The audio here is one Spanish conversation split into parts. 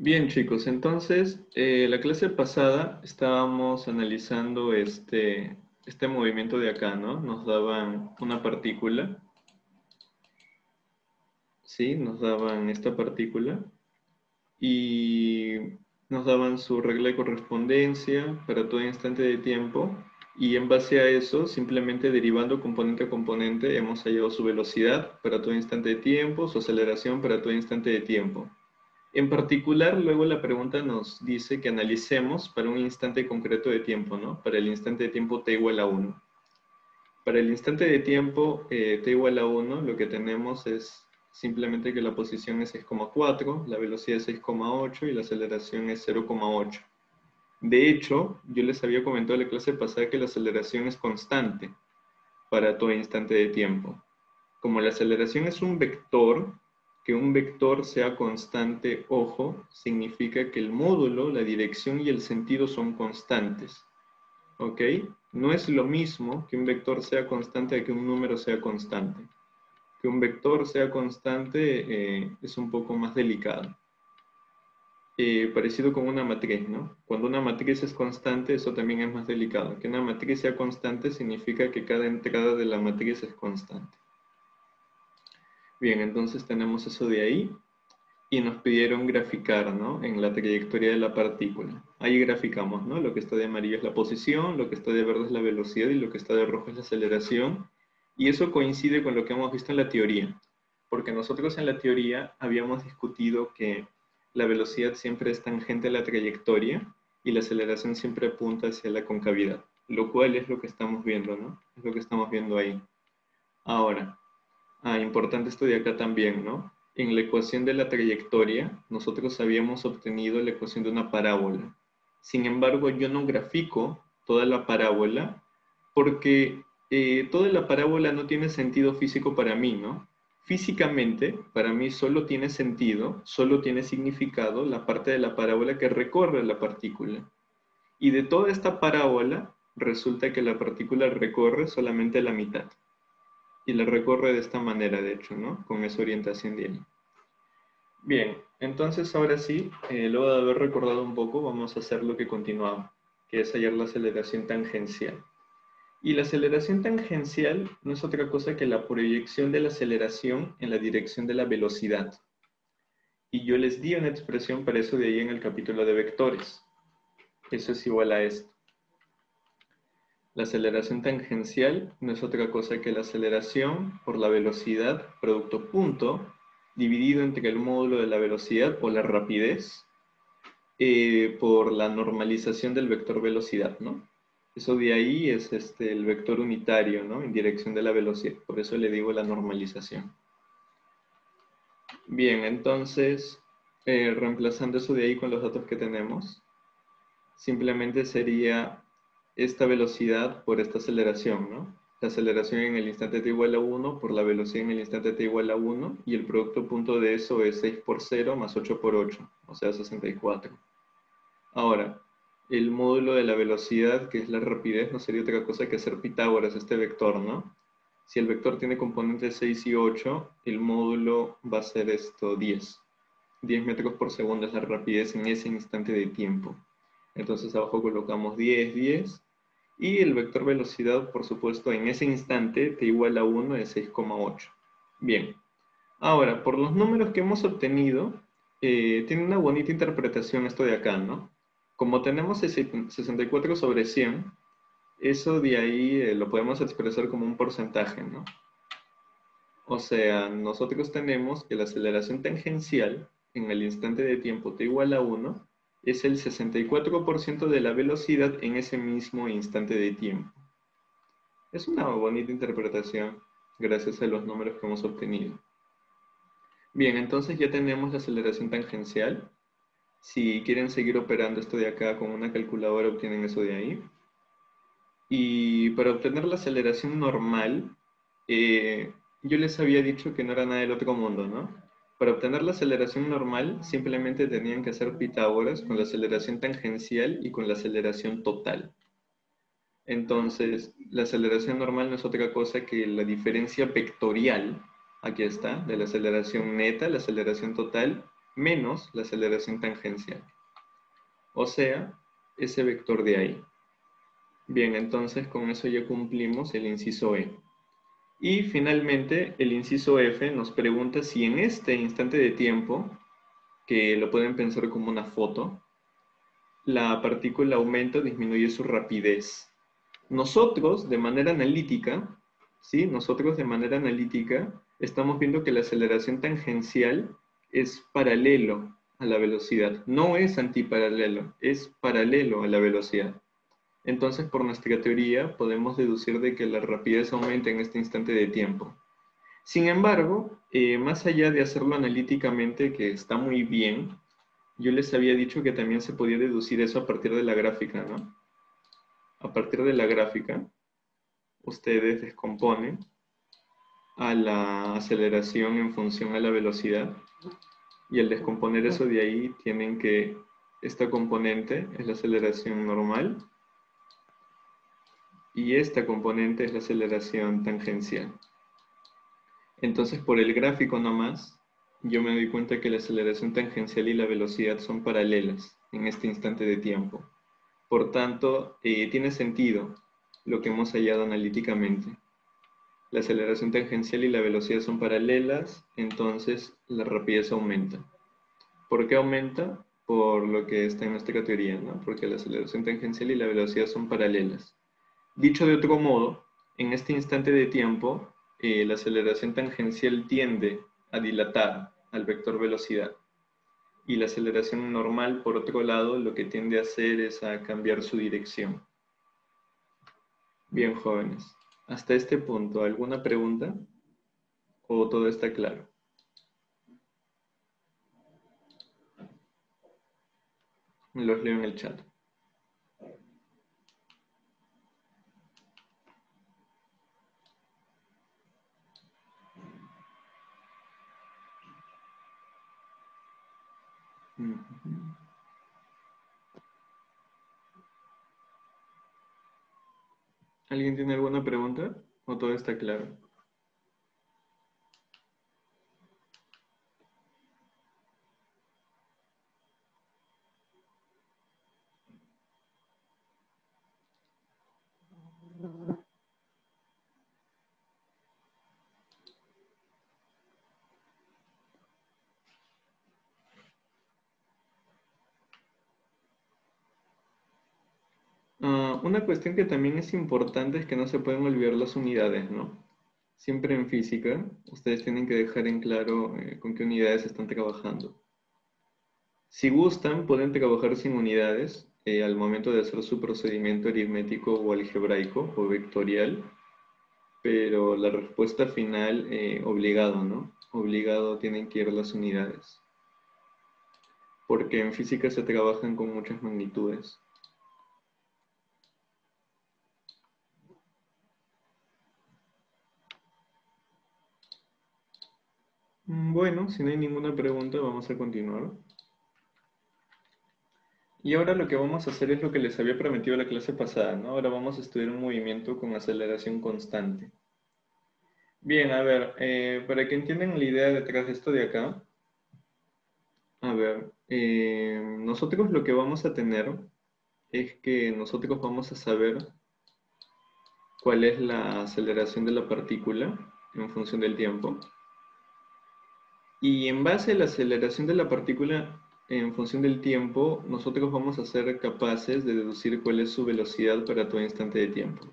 Bien, chicos, entonces, la clase pasada estábamos analizando este movimiento de acá, ¿no? Nos daban una partícula, ¿sí? Nos daban esta partícula y nos daban su regla de correspondencia para todo instante de tiempo y en base a eso, simplemente derivando componente a componente, hemos hallado su velocidad para todo instante de tiempo, su aceleración para todo instante de tiempo. En particular, luego la pregunta nos dice que analicemos para un instante concreto de tiempo, ¿no? Para el instante de tiempo t igual a 1. Para el instante de tiempo t igual a 1, lo que tenemos es simplemente que la posición es 6,4, la velocidad es 6,8 y la aceleración es 0,8. De hecho, yo les había comentado en la clase pasada que la aceleración es constante para todo instante de tiempo. Como la aceleración es un vector, que un vector sea constante, ojo, significa que el módulo, la dirección y el sentido son constantes. ¿Ok? No es lo mismo que un vector sea constante a que un número sea constante. Que un vector sea constante es un poco más delicado. Parecido con una matriz, ¿no? Cuando una matriz es constante, eso también es más delicado. Que una matriz sea constante significa que cada entrada de la matriz es constante. Bien, entonces tenemos eso de ahí y nos pidieron graficar, ¿no? En la trayectoria de la partícula. Ahí graficamos, ¿no? Lo que está de amarillo es la posición, lo que está de verde es la velocidad y lo que está de rojo es la aceleración. Y eso coincide con lo que hemos visto en la teoría, porque nosotros en la teoría habíamos discutido que la velocidad siempre es tangente a la trayectoria y la aceleración siempre apunta hacia la concavidad, lo cual es lo que estamos viendo, ¿no? Es lo que estamos viendo ahí. Ahora, importante esto de acá también, ¿no? En la ecuación de la trayectoria, nosotros habíamos obtenido la ecuación de una parábola. Sin embargo, yo no grafico toda la parábola porque toda la parábola no tiene sentido físico para mí, ¿no? Físicamente, para mí solo tiene sentido, solo tiene significado la parte de la parábola que recorre la partícula. Y de toda esta parábola, resulta que la partícula recorre solamente la mitad y la recorre de esta manera, de hecho, ¿no? Con esa orientación de ahí. Bien, entonces ahora sí, luego de haber recordado un poco, vamos a hacer lo que continuaba, que es hallar la aceleración tangencial. Y la aceleración tangencial no es otra cosa que la proyección de la aceleración en la dirección de la velocidad. Y yo les di una expresión para eso de ahí en el capítulo de vectores. Eso es igual a esto. La aceleración tangencial no es otra cosa que la aceleración por la velocidad producto punto dividido entre el módulo de la velocidad o la rapidez por la normalización del vector velocidad, ¿no? Eso de ahí es el vector unitario, ¿no? En dirección de la velocidad. Por eso le digo la normalización. Bien, entonces, reemplazando eso de ahí con los datos que tenemos, simplemente sería esta velocidad por esta aceleración, ¿no? La aceleración en el instante t igual a 1 por la velocidad en el instante t igual a 1 y el producto punto de eso es 6 por 0 más 8 por 8, o sea 64. Ahora, el módulo de la velocidad, que es la rapidez, no sería otra cosa que hacer Pitágoras, este vector, ¿no? Si el vector tiene componentes 6 y 8, el módulo va a ser esto 10. 10 metros por segundo es la rapidez en ese instante de tiempo. Entonces abajo colocamos 10, 10. Y el vector velocidad, por supuesto, en ese instante t igual a 1 es 6,8. Bien. Ahora, por los números que hemos obtenido, tiene una bonita interpretación esto de acá, ¿no? Como tenemos 64 sobre 100, eso de ahí lo podemos expresar como un porcentaje, ¿no? O sea, nosotros tenemos que la aceleración tangencial en el instante de tiempo t igual a 1 es el 64% de la velocidad en ese mismo instante de tiempo. Es una bonita interpretación gracias a los números que hemos obtenido. Bien, entonces ya tenemos la aceleración tangencial. Si quieren seguir operando esto de acá con una calculadora, obtienen eso de ahí. Y para obtener la aceleración normal, yo les había dicho que no era nada del otro mundo, ¿no? Para obtener la aceleración normal, simplemente tenían que hacer Pitágoras con la aceleración tangencial y con la aceleración total. Entonces, la aceleración normal no es otra cosa que la diferencia vectorial, aquí está, de la aceleración neta, la aceleración total, menos la aceleración tangencial. O sea, ese vector de ahí. Bien, entonces con eso ya cumplimos el inciso E. Y finalmente, el inciso F nos pregunta si en este instante de tiempo, que lo pueden pensar como una foto, la partícula aumenta o disminuye su rapidez. Nosotros, de manera analítica, ¿sí? Nosotros de manera analítica estamos viendo que la aceleración tangencial es paralelo a la velocidad. No es antiparalelo, es paralelo a la velocidad. Entonces, por nuestra teoría, podemos deducir de que la rapidez aumenta en este instante de tiempo. Sin embargo, más allá de hacerlo analíticamente, que está muy bien, yo les había dicho que también se podía deducir eso a partir de la gráfica, ¿no? A partir de la gráfica, ustedes descomponen a la aceleración en función a la velocidad, y al descomponer eso de ahí, tienen que esta componente es la aceleración normal, y esta componente es la aceleración tangencial. Entonces, por el gráfico nomás, yo me doy cuenta que la aceleración tangencial y la velocidad son paralelas en este instante de tiempo. Por tanto, tiene sentido lo que hemos hallado analíticamente. La aceleración tangencial y la velocidad son paralelas, entonces la rapidez aumenta. ¿Por qué aumenta? Por lo que está en nuestra teoría, ¿no? Porque la aceleración tangencial y la velocidad son paralelas. Dicho de otro modo, en este instante de tiempo, la aceleración tangencial tiende a dilatar al vector velocidad. Y la aceleración normal, por otro lado, lo que tiende a hacer es a cambiar su dirección. Bien, jóvenes. Hasta este punto, ¿alguna pregunta? ¿O todo está claro? Los leo en el chat. ¿Alguien tiene alguna pregunta? ¿O todo está claro? Una cuestión que también es importante es que no se pueden olvidar las unidades, ¿no? Siempre en física, ustedes tienen que dejar en claro con qué unidades están trabajando. Si gustan, pueden trabajar sin unidades al momento de hacer su procedimiento aritmético o algebraico o vectorial, pero la respuesta final, obligado, ¿no? Obligado tienen que ir las unidades, porque en física se trabajan con muchas magnitudes. Bueno, si no hay ninguna pregunta, vamos a continuar. Y ahora lo que vamos a hacer es lo que les había prometido la clase pasada, ¿no? Ahora vamos a estudiar un movimiento con aceleración constante. Bien, a ver, para que entiendan la idea detrás de esto de acá, a ver, nosotros lo que vamos a tener es que nosotros vamos a saber cuál es la aceleración de la partícula en función del tiempo. Y en base a la aceleración de la partícula en función del tiempo, nosotros vamos a ser capaces de deducir cuál es su velocidad para todo instante de tiempo.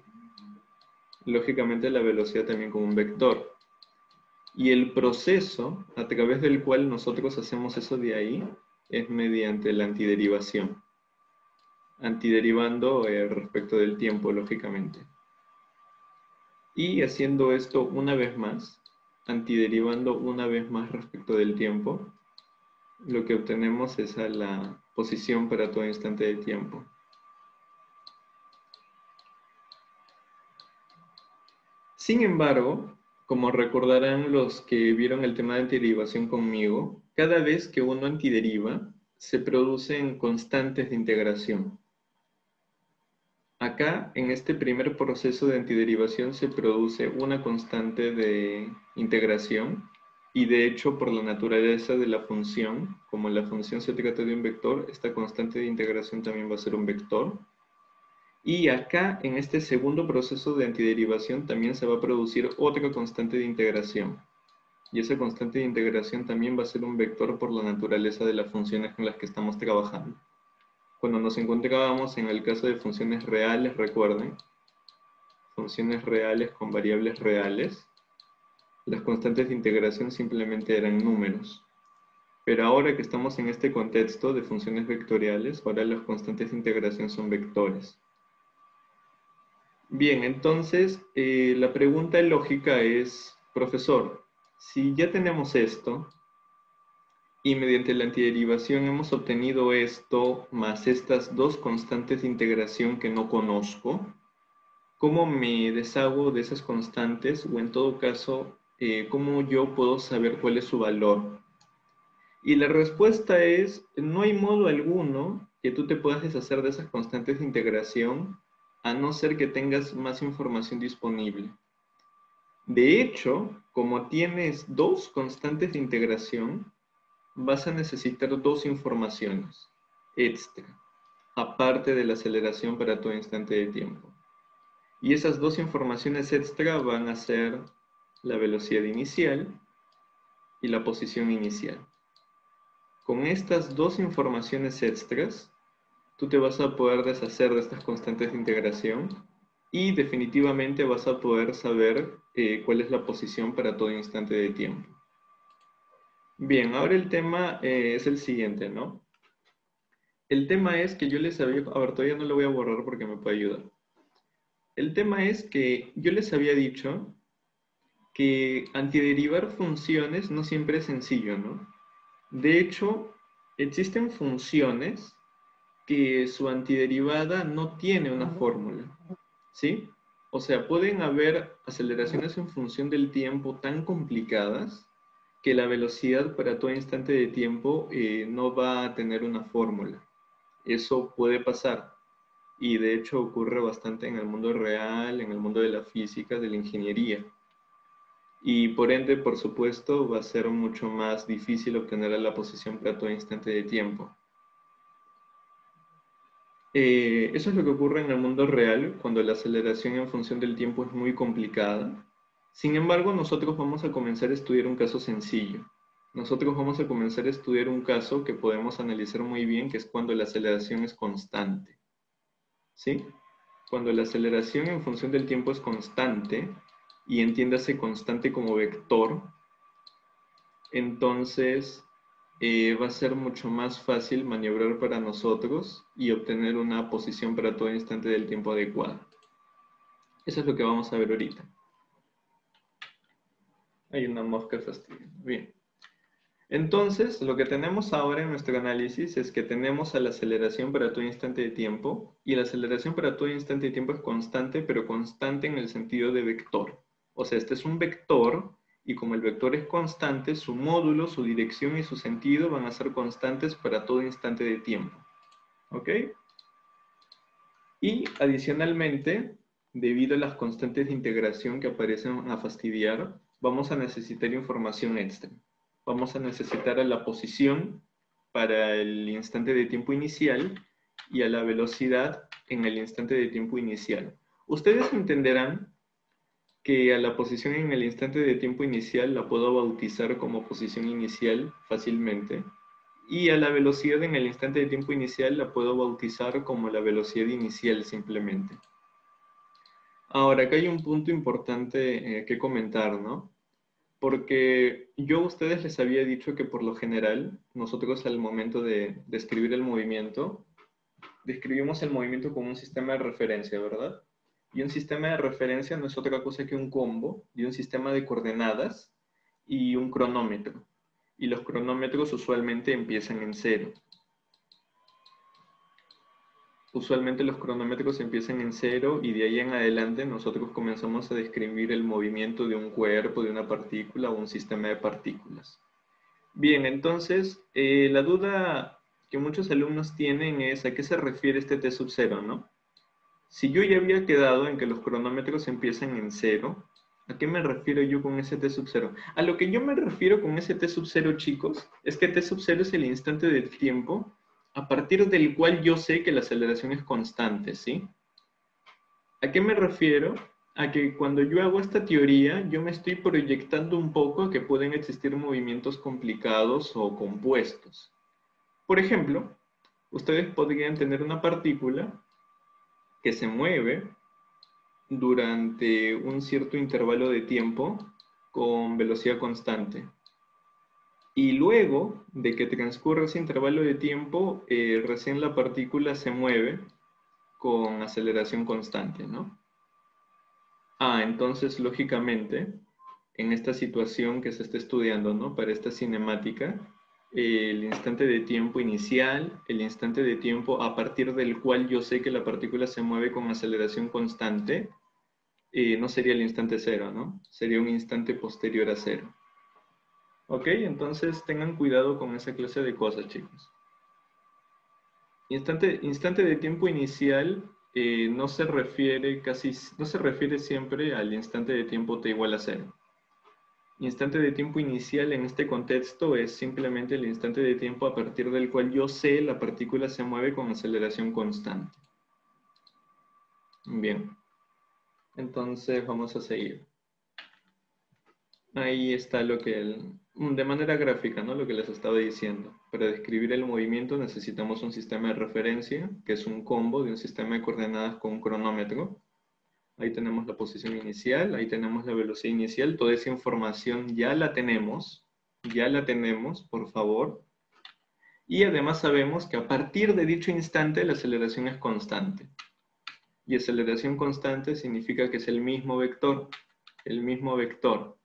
Lógicamente la velocidad también como un vector. Y el proceso a través del cual nosotros hacemos eso de ahí es mediante la antiderivación. Antiderivando respecto del tiempo, lógicamente. Y haciendo esto una vez más, antiderivando una vez más respecto del tiempo, lo que obtenemos es a la posición para todo instante de tiempo. Sin embargo, como recordarán los que vieron el tema de antiderivación conmigo, cada vez que uno antideriva, se producen constantes de integración. Acá, en este primer proceso de antiderivación, se produce una constante de integración Y de hecho, por la naturaleza de la función, como la función se trata de un vector, esta constante de integración también va a ser un vector. Y acá, en este segundo proceso de antiderivación, también se va a producir otra constante de integración. Y esa constante de integración también va a ser un vector por la naturaleza de las funciones con las que estamos trabajando. Cuando nos encontrábamos en el caso de funciones reales, recuerden, funciones reales con variables reales, las constantes de integración simplemente eran números. Pero ahora que estamos en este contexto de funciones vectoriales, ahora las constantes de integración son vectores. Bien, entonces la pregunta lógica es, profesor, si ya tenemos esto y mediante la antiderivación hemos obtenido esto más estas dos constantes de integración que no conozco, ¿cómo me deshago de esas constantes? O en todo caso, ¿cómo yo puedo saber cuál es su valor? Y la respuesta es, no hay modo alguno que tú te puedas deshacer de esas constantes de integración a no ser que tengas más información disponible. De hecho, como tienes dos constantes de integración, vas a necesitar dos informaciones extra, aparte de la aceleración para todo instante de tiempo. Y esas dos informaciones extra van a ser la velocidad inicial y la posición inicial. Con estas dos informaciones extras, tú te vas a poder deshacer de estas constantes de integración y definitivamente vas a poder saber cuál es la posición para todo instante de tiempo. Bien, ahora el tema es el siguiente, ¿no? El tema es que yo les había... A ver, todavía no lo voy a borrar porque me puede ayudar. El tema es que yo les había dicho que antiderivar funciones no siempre es sencillo, ¿no? De hecho, existen funciones que su antiderivada no tiene una fórmula, ¿sí? O sea, pueden haber aceleraciones en función del tiempo tan complicadas que la velocidad para todo instante de tiempo no va a tener una fórmula. Eso puede pasar y de hecho ocurre bastante en el mundo real, en el mundo de la física, de la ingeniería. Y por ende, por supuesto, va a ser mucho más difícil obtener la posición para todo instante de tiempo. Eso es lo que ocurre en el mundo real, cuando la aceleración en función del tiempo es muy complicada. Sin embargo, nosotros vamos a comenzar a estudiar un caso sencillo. Nosotros vamos a comenzar a estudiar un caso que podemos analizar muy bien, que es cuando la aceleración es constante. ¿Sí? Cuando la aceleración en función del tiempo es constante, y entiéndase constante como vector, entonces va a ser mucho más fácil maniobrar para nosotros y obtener una posición para todo instante del tiempo adecuada. Eso es lo que vamos a ver ahorita. Hay una mosca fastidiando. Bien. Entonces, lo que tenemos ahora en nuestro análisis es que tenemos a la aceleración para todo instante de tiempo, y la aceleración para todo instante de tiempo es constante, pero constante en el sentido de vector. O sea, este es un vector, y como el vector es constante, su módulo, su dirección y su sentido van a ser constantes para todo instante de tiempo. ¿Ok? Y adicionalmente, debido a las constantes de integración que aparecen a fastidiar, vamos a necesitar información extra. Vamos a necesitar a la posición para el instante de tiempo inicial y a la velocidad en el instante de tiempo inicial. Ustedes entenderán que a la posición en el instante de tiempo inicial la puedo bautizar como posición inicial fácilmente, y a la velocidad en el instante de tiempo inicial la puedo bautizar como la velocidad inicial simplemente. Ahora, acá hay un punto importante que comentar, ¿no? Porque yo a ustedes les había dicho que por lo general, nosotros al momento de describir el movimiento, describimos el movimiento como un sistema de referencia, ¿verdad? Y un sistema de referencia no es otra cosa que un combo de un sistema de coordenadas y un cronómetro. Y los cronómetros usualmente empiezan en cero. Usualmente los cronómetros empiezan en cero y de ahí en adelante nosotros comenzamos a describir el movimiento de un cuerpo, de una partícula o un sistema de partículas. Bien, entonces la duda que muchos alumnos tienen es a qué se refiere este T sub 0, ¿no? Si yo ya había quedado en que los cronómetros empiezan en cero, ¿A qué me refiero yo con ese t sub 0? A lo que yo me refiero con ese t sub 0, chicos, es que t sub 0 es el instante de tiempo a partir del cual yo sé que la aceleración es constante, ¿sí? ¿A qué me refiero? A que cuando yo hago esta teoría, yo me estoy proyectando un poco a que pueden existir movimientos complicados o compuestos. Por ejemplo, ustedes podrían tener una partícula que se mueve durante un cierto intervalo de tiempo con velocidad constante. Y luego de que transcurra ese intervalo de tiempo, recién la partícula se mueve con aceleración constante, ¿no? Entonces, lógicamente, en esta situación que se está estudiando, ¿no? Para esta cinemática, el instante de tiempo inicial, el instante de tiempo a partir del cual yo sé que la partícula se mueve con aceleración constante, no sería el instante cero, ¿no? Sería un instante posterior a cero. ¿Ok? Entonces tengan cuidado con esa clase de cosas, chicos. Instante de tiempo inicial no se refiere siempre al instante de tiempo t igual a cero. Instante de tiempo inicial en este contexto es simplemente el instante de tiempo a partir del cual yo sé la partícula se mueve con aceleración constante. Bien, entonces vamos a seguir. Ahí está de manera gráfica, ¿no? Lo que les estaba diciendo. Para describir el movimiento necesitamos un sistema de referencia, que es un combo de un sistema de coordenadas con un cronómetro. Ahí tenemos la posición inicial, ahí tenemos la velocidad inicial. Toda esa información ya la tenemos, por favor. Y además sabemos que a partir de dicho instante la aceleración es constante. Y aceleración constante significa que es el mismo vector, el mismo vector.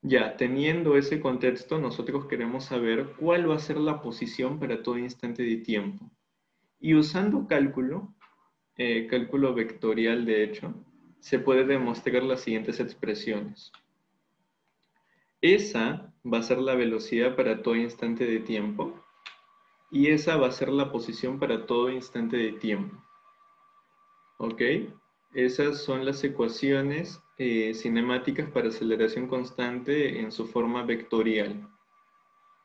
Ya, teniendo ese contexto, nosotros queremos saber cuál va a ser la posición para todo instante de tiempo. Y usando cálculo, cálculo vectorial de hecho, se puede demostrar las siguientes expresiones. Esa va a ser la velocidad para todo instante de tiempo y esa va a ser la posición para todo instante de tiempo. ¿Ok? Esas son las ecuaciones cinemáticas para aceleración constante en su forma vectorial.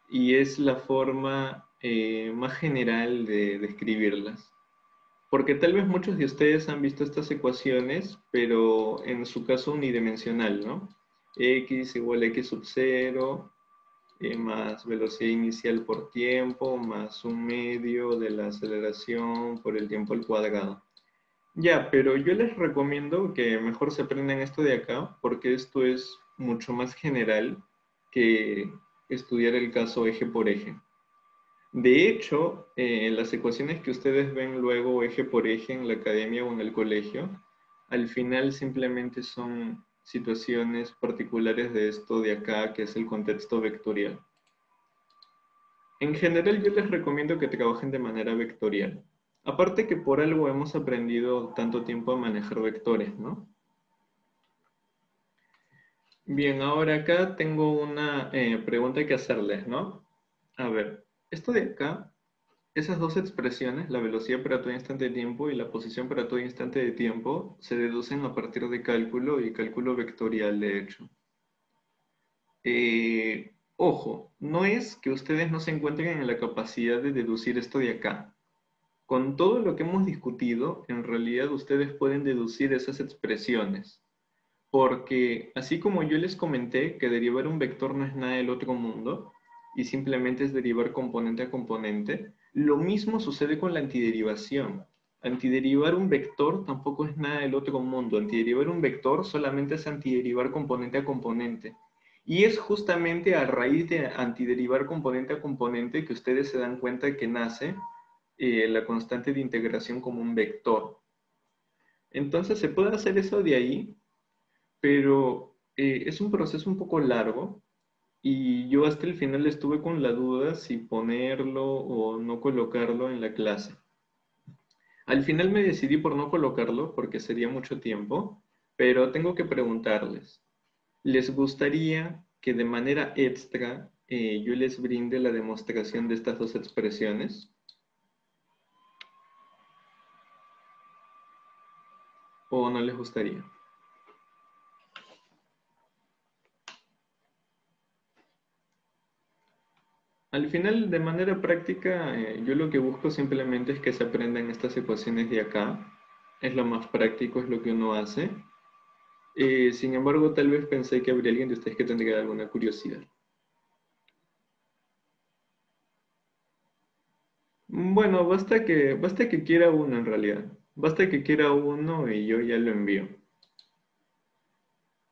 Y es la forma más general de describirlas. Porque tal vez muchos de ustedes han visto estas ecuaciones, pero en su caso unidimensional, ¿no? X igual a X sub 0, más velocidad inicial por tiempo, más un medio de la aceleración por el tiempo al cuadrado. Ya, pero yo les recomiendo que mejor se aprendan esto de acá, porque esto es mucho más general que estudiar el caso eje por eje. De hecho, las ecuaciones que ustedes ven luego eje por eje en la academia o en el colegio, al final simplemente son situaciones particulares de esto de acá, que es el contexto vectorial. En general, yo les recomiendo que trabajen de manera vectorial. Aparte que por algo hemos aprendido tanto tiempo a manejar vectores, ¿no? Bien, ahora acá tengo una pregunta que hacerles, ¿no? A ver, esto de acá, esas dos expresiones, la velocidad para todo instante de tiempo y la posición para todo instante de tiempo, se deducen a partir de cálculo y cálculo vectorial, de hecho. Ojo, no es que ustedes no se encuentren en la capacidad de deducir esto de acá. Con todo lo que hemos discutido, en realidad ustedes pueden deducir esas expresiones. Porque así como yo les comenté que derivar un vector no es nada del otro mundo, y simplemente es derivar componente a componente, lo mismo sucede con la antiderivación. Antiderivar un vector tampoco es nada del otro mundo. Antiderivar un vector solamente es antiderivar componente a componente. Y es justamente a raíz de antiderivar componente a componente que ustedes se dan cuenta que nace la constante de integración como un vector. Entonces se puede hacer eso de ahí, pero es un proceso un poco largo y yo hasta el final estuve con la duda si ponerlo o no colocarlo en la clase. Al final me decidí por no colocarlo porque sería mucho tiempo, pero tengo que preguntarles, ¿les gustaría que de manera extra yo les brinde la demostración de estas dos expresiones? ¿O no les gustaría? Al final, de manera práctica, yo lo que busco simplemente es que se aprendan estas ecuaciones de acá. Es lo más práctico, es lo que uno hace. Sin embargo, tal vez pensé que habría alguien de ustedes que tendría alguna curiosidad. Bueno, basta que quiera uno en realidad. Basta que quiera uno y yo ya lo envío.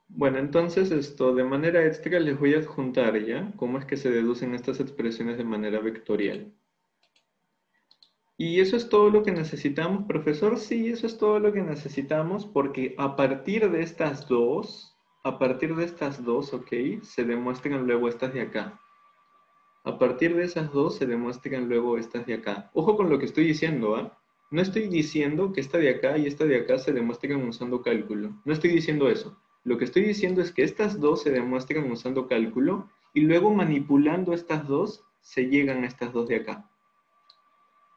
Bueno, entonces esto de manera extra les voy a adjuntar ya cómo es que se deducen estas expresiones de manera vectorial. ¿Y eso es todo lo que necesitamos, profesor? Sí, eso es todo lo que necesitamos porque a partir de estas dos, ok, se demuestran luego estas de acá. A partir de esas dos se demuestran luego estas de acá. Ojo con lo que estoy diciendo, ¿ah? No estoy diciendo que esta de acá y esta de acá se demuestren usando cálculo. No estoy diciendo eso. Lo que estoy diciendo es que estas dos se demuestran usando cálculo y luego manipulando estas dos se llegan a estas dos de acá.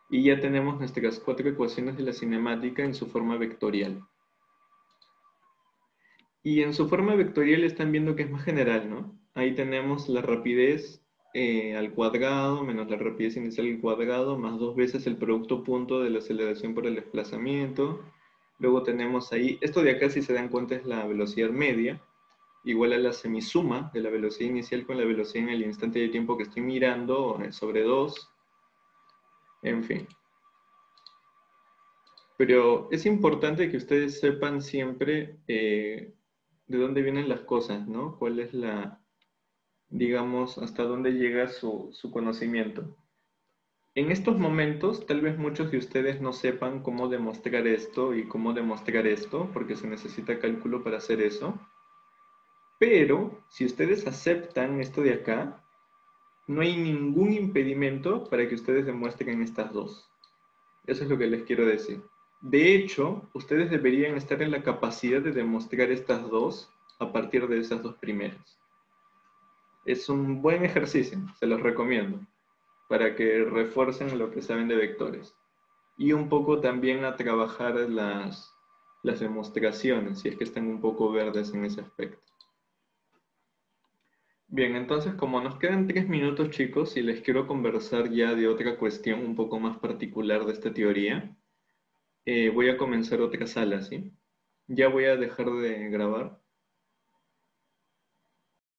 Y ya tenemos nuestras cuatro ecuaciones de la cinemática en su forma vectorial. Y en su forma vectorial están viendo que es más general, ¿no? Ahí tenemos la rapidez al cuadrado menos la rapidez inicial al cuadrado más dos veces el producto punto de la aceleración por el desplazamiento. Luego tenemos ahí, esto de acá si se dan cuenta es la velocidad media, igual a la semisuma de la velocidad inicial con la velocidad en el instante de tiempo que estoy mirando sobre 2. En fin. Pero es importante que ustedes sepan siempre de dónde vienen las cosas, ¿no? ¿Cuál es digamos, hasta dónde llega su conocimiento? En estos momentos, tal vez muchos de ustedes no sepan cómo demostrar esto y cómo demostrar esto, porque se necesita cálculo para hacer eso. Pero si ustedes aceptan esto de acá, no hay ningún impedimento para que ustedes demuestren estas dos. Eso es lo que les quiero decir. De hecho, ustedes deberían estar en la capacidad de demostrar estas dos a partir de esas dos primeras. Es un buen ejercicio, se los recomiendo, para que refuercen lo que saben de vectores. Y un poco también a trabajar las demostraciones, si es que están un poco verdes en ese aspecto. Bien, entonces como nos quedan 3 minutos, chicos, y les quiero conversar ya de otra cuestión un poco más particular de esta teoría, voy a comenzar otra sala, ¿sí? Ya voy a dejar de grabar.